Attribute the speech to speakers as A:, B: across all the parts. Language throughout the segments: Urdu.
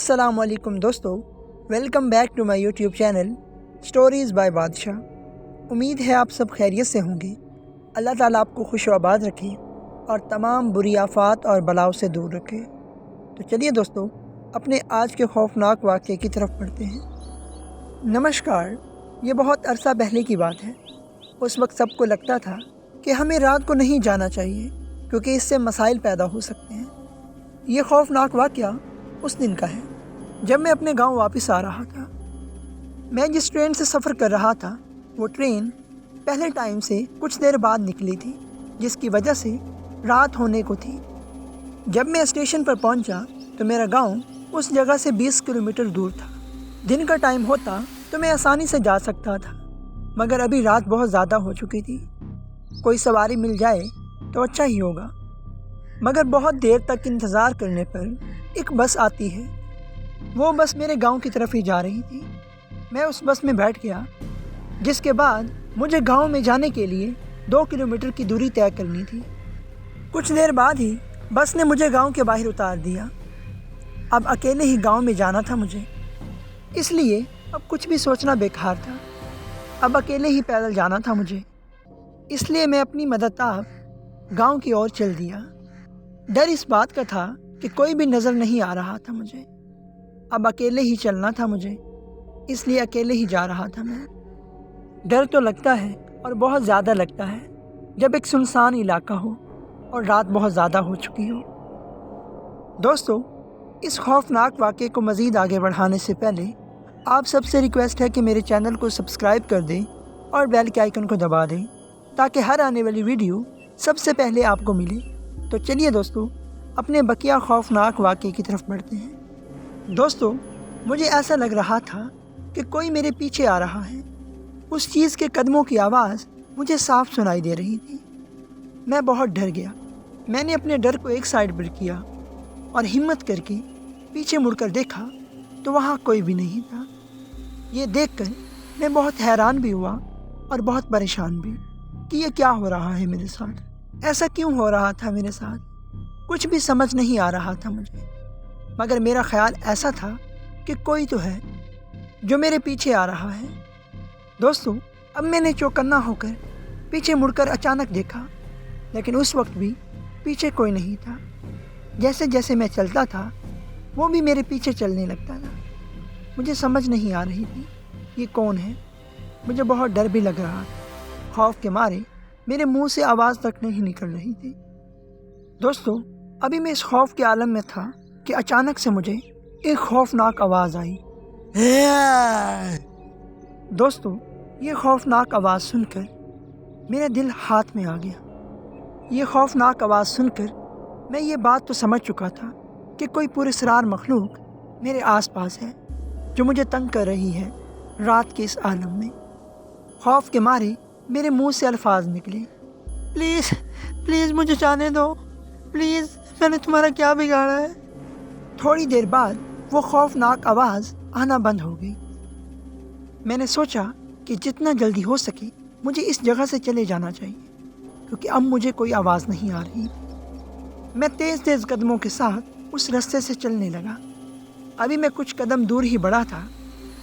A: السلام علیکم دوستو، welcome back to my YouTube channel stories by بادشاہ۔ امید ہے آپ سب خیریت سے ہوں گے۔ اللہ تعالیٰ آپ کو خوش و آباد رکھے اور تمام بری آفات اور بلاؤں سے دور رکھے۔ تو چلیے دوستو، اپنے آج کے خوفناک واقعے کی طرف بڑھتے ہیں۔ نمسکار، یہ بہت عرصہ پہلے کی بات ہے۔ اس وقت سب کو لگتا تھا کہ ہمیں رات کو نہیں جانا چاہیے کیونکہ اس سے مسائل پیدا ہو سکتے ہیں۔ یہ خوفناک واقعہ اس دن کا ہے جب میں اپنے گاؤں واپس آ رہا تھا۔ میں جس ٹرین سے سفر کر رہا تھا وہ ٹرین پہلے ٹائم سے کچھ دیر بعد نکلی تھی، جس کی وجہ سے رات ہونے کو تھی۔ جب میں اسٹیشن پر پہنچا تو میرا گاؤں اس جگہ سے 20 کلومیٹر دور تھا۔ دن کا ٹائم ہوتا تو میں آسانی سے جا سکتا تھا، مگر ابھی رات بہت زیادہ ہو چکی تھی۔ کوئی سواری مل جائے تو اچھا ہی ہوگا، مگر بہت دیر تک انتظار کرنے پر ایک بس آتی ہے۔ وہ بس میرے گاؤں کی طرف ہی جا رہی تھی۔ میں اس بس میں بیٹھ گیا، جس کے بعد مجھے گاؤں میں جانے کے لیے 2 کلومیٹر کی دوری طے کرنی تھی۔ کچھ دیر بعد ہی بس نے مجھے گاؤں کے باہر اتار دیا۔ اب اکیلے ہی گاؤں میں جانا تھا مجھے، اس لیے اب کچھ بھی سوچنا بیکار تھا۔ اب اکیلے ہی پیدل جانا تھا مجھے، اس لیے میں اپنی مددتاب گاؤں کی اور چل دیا۔ ڈر اس بات کا تھا کہ کوئی بھی نظر نہیں آ رہا تھا مجھے۔ اب اکیلے ہی چلنا تھا مجھے، اس لیے اکیلے ہی جا رہا تھا میں۔ ڈر تو لگتا ہے اور بہت زیادہ لگتا ہے جب ایک سنسان علاقہ ہو اور رات بہت زیادہ ہو چکی ہو۔ دوستو، اس خوفناک واقعے کو مزید آگے بڑھانے سے پہلے آپ سب سے ریکویسٹ ہے کہ میرے چینل کو سبسکرائب کر دیں اور بیل کے آئیکن کو دبا دیں تاکہ ہر آنے والی ویڈیو سب سے پہلے آپ کو ملے۔ تو چلیے دوستو، اپنے بقیہ خوفناک واقعے کی طرف بڑھتے ہیں۔ دوستو، مجھے ایسا لگ رہا تھا کہ کوئی میرے پیچھے آ رہا ہے۔ اس چیز کے قدموں کی آواز مجھے صاف سنائی دے رہی تھی۔ میں بہت ڈر گیا۔ میں نے اپنے ڈر کو ایک سائڈ پر کیا اور ہمت کر کے پیچھے مڑ کر دیکھا تو وہاں کوئی بھی نہیں تھا۔ یہ دیکھ کر میں بہت حیران بھی ہوا اور بہت پریشان بھی کہ یہ کیا ہو رہا ہے میرے ساتھ، ایسا کیوں ہو رہا تھا میرے ساتھ۔ کچھ بھی سمجھ نہیں آ رہا تھا مجھے، مگر میرا خیال ایسا تھا کہ کوئی تو ہے جو میرے پیچھے آ رہا ہے۔ دوستو، اب میں نے چوکنا ہو کر پیچھے مڑ کر اچانک دیکھا، لیکن اس وقت بھی پیچھے کوئی نہیں تھا۔ جیسے جیسے میں چلتا تھا وہ بھی میرے پیچھے چلنے لگتا تھا۔ مجھے سمجھ نہیں آ رہی تھی یہ کون ہے۔ مجھے بہت ڈر بھی لگ رہا تھا، خوف کے مارے میرے منہ سے آواز تک نہیں نکل رہی تھی۔ دوستو، ابھی میں اس خوف کے عالم میں تھا کہ اچانک سے مجھے ایک خوفناک آواز آئی۔ دوستو، یہ خوفناک آواز سن کر میرا دل ہاتھ میں آ گیا۔ یہ خوفناک آواز سن کر میں یہ بات تو سمجھ چکا تھا کہ کوئی پراسرار مخلوق میرے آس پاس ہے جو مجھے تنگ کر رہی ہے رات کے اس عالم میں۔ خوف کے مارے میرے منہ سے الفاظ نکلے، پلیز پلیز مجھے جانے دو، پلیز، میں نے تمہارا کیا بگاڑا ہے۔ تھوڑی دیر بعد وہ خوفناک آواز آنا بند ہو گئی۔ میں نے سوچا کہ جتنا جلدی ہو سکے مجھے اس جگہ سے چلے جانا چاہیے کیونکہ اب مجھے کوئی آواز نہیں آ رہی۔ میں تیز تیز قدموں کے ساتھ اس رستے سے چلنے لگا۔ ابھی میں کچھ قدم دور ہی بڑھا تھا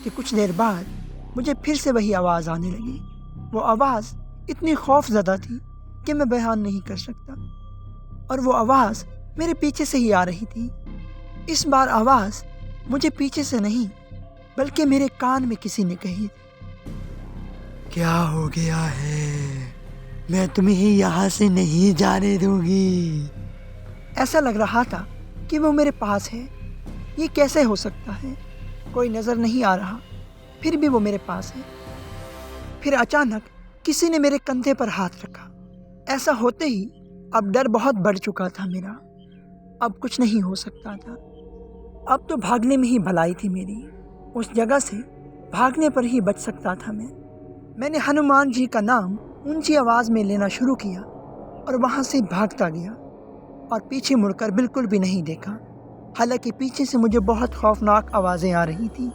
A: کہ کچھ دیر بعد مجھے پھر سے وہی آواز آنے لگی۔ وہ آواز اتنی خوف زدہ تھی کہ میں بیان نہیں کر سکتا، اور وہ آواز میرے پیچھے سے ہی آ رہی تھی۔ اس بار آواز مجھے پیچھے سے نہیں بلکہ میرے کان میں کسی نے کہی، کیا ہو گیا ہے، میں تمہیں یہاں سے نہیں جانے دوں گی۔ ایسا لگ رہا تھا کہ وہ میرے پاس ہے۔ یہ کیسے ہو سکتا ہے؟ کوئی نظر نہیں آ رہا، پھر بھی وہ میرے پاس ہے۔ پھر اچانک کسی نے میرے کندھے پر ہاتھ رکھا۔ ایسا ہوتے ہی اب ڈر بہت بڑھ چکا تھا میرا۔ اب کچھ نہیں ہو سکتا تھا۔ اب تو بھاگنے میں ہی بھلائی تھی میری۔ اس جگہ سے بھاگنے پر ہی بچ سکتا تھا میں نے ہنومان جی کا نام اونچی آواز میں لینا شروع کیا اور وہاں سے بھاگتا گیا اور پیچھے مڑ کر بالکل بھی نہیں دیکھا۔ حالانکہ پیچھے سے مجھے بہت خوفناک آوازیں آ رہی تھیں،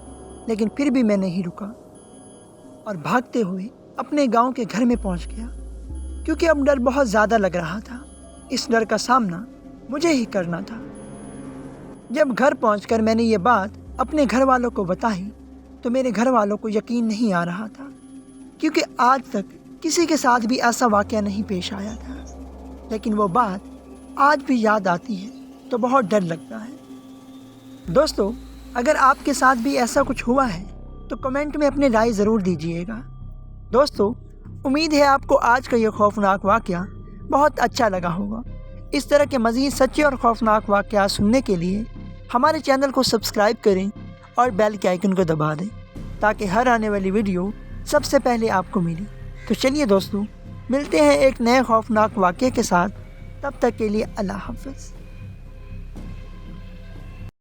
A: لیکن پھر بھی میں نہیں رکا اور بھاگتے ہوئے اپنے گاؤں کے گھر میں پہنچ گیا کیونکہ اب ڈر بہت زیادہ لگ رہا تھا۔ اس ڈر کا سامنا مجھے ہی کرنا تھا۔ جب گھر پہنچ کر میں نے یہ بات اپنے گھر والوں کو بتائی تو میرے گھر والوں کو یقین نہیں آ رہا تھا، کیونکہ آج تک کسی کے ساتھ بھی ایسا واقعہ نہیں پیش آیا تھا۔ لیکن وہ بات آج بھی یاد آتی ہے تو بہت ڈر لگتا ہے۔ دوستو، اگر آپ کے ساتھ بھی ایسا کچھ ہوا ہے تو کمنٹ میں اپنی رائے ضرور دیجیے گا۔ دوستو، امید ہے آپ کو آج کا یہ خوفناک واقعہ بہت اچھا لگا ہوگا۔ اس طرح کے مزید سچے اور خوفناک واقعات سننے کے لیے ہمارے چینل کو سبسکرائب کریں اور بیل کے آئیکن کو دبا دیں تاکہ ہر آنے والی ویڈیو سب سے پہلے آپ کو ملے۔ تو چلیے دوستو، ملتے ہیں ایک نئے خوفناک واقعے کے ساتھ، تب تک کے لیے اللہ حافظ۔